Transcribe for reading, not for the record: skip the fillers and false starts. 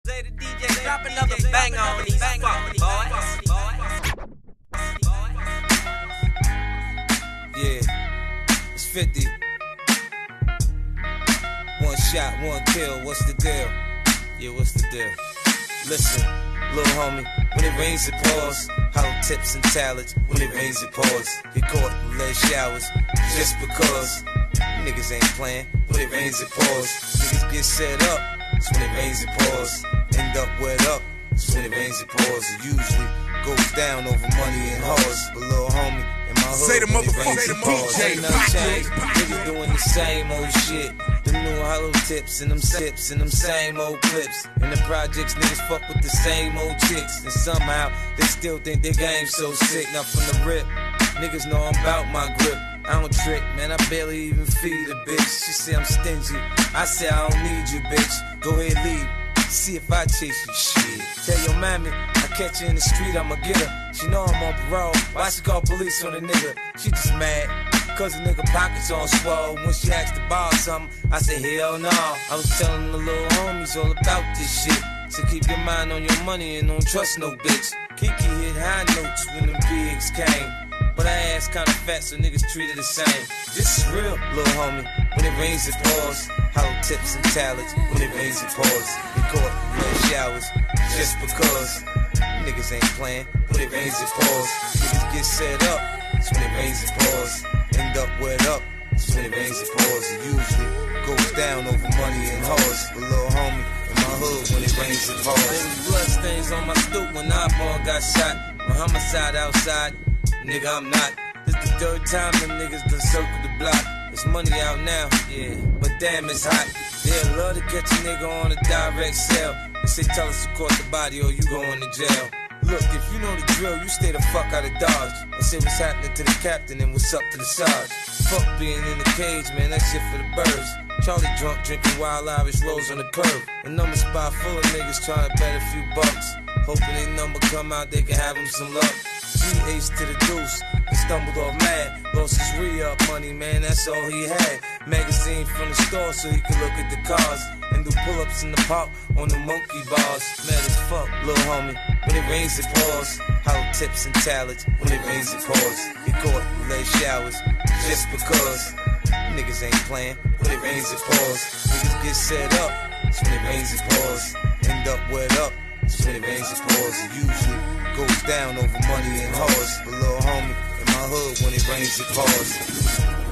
Say the DJ, drop another bang on these fucking boys. Yeah, it's 50. One shot, one kill, what's the deal? Yeah, what's the deal? Listen, little homie, when it rains it pours. Hollow tips and talents, when it rains it pours. Get caught in lead showers, just because. Niggas ain't playing, when it rains it pours. Niggas get set up, it's when it rains it pours. End up wet up, it's when it rains it pours. It usually goes down over money and hoes. But little homie, in my hood, say the when it rains motherfucker, it pours. Ain't nothing changed, niggas doing the same old shit. The new hollow tips and them sips and them same old clips. In the projects, niggas fuck with the same old chicks. And somehow, they still think their game's so sick. Now from the rip, niggas know I'm about my grip. I don't trick, man, I barely even feed a bitch. She say I'm stingy, I say I don't need you, bitch. Go ahead, leave, see if I chase you, shit. Tell your mammy, I catch her in the street, I'ma get her. She know I'm on parole, why she call police on a nigga? She just mad, cause the nigga pockets on swole. When she asked to borrow something, I said hell no. I was telling the little homies all about this shit. So keep your mind on your money and don't trust no bitch. Kiki hit high notes when them pigs came. But her ass kinda fat, so niggas treat her the same. This is real, little homie. When it rains, it pours. Hollow tips and talents. When it rains, it pours. Get caught in lead showers, just because. Niggas ain't playing. When it rains, it pours. Niggas get set up. It's when it rains, it pours. End up wet up. It's when it rains, it pours. It usually goes down over money and hoes. But little homie, in my hood, when it rains, it pours. There was blood stains on my stoop when Eyeball got shot. My homicide outside. Nigga, I'm not. This the third time them niggas done circled the block. It's money out now, yeah, but damn, it's hot. They'd love to catch a nigga on a direct sale. They say tell us to court the body or you going to jail. Look, if you know the drill, you stay the fuck out of Dodge. I say what's happening to the captain and what's up to the Sarge. Fuck being in the cage, man, that shit for the birds. Charlie drunk, drinking Wild Irish rolls on the curb. A number spot full of niggas trying to bet a few bucks. Hoping they number come out, they can have them some luck. G-Ace to the deuce, he stumbled off mad. Lost his re-up money, man, that's all he had. Magazine from the store so he could look at the cars. And do pull-ups in the park on the monkey bars. Mad as fuck, little homie. When it rains, it pours. Hollow tips and talents. When it rains, it pours. Get caught in lead showers, just because. Niggas ain't playing. When it rains, it pours. Niggas get set up. It's when it rains, it pours. End up wet up. It's when it rains, it pours. It usually goes down over money and hoes. But little homie, in my hood, when it rains, it pours.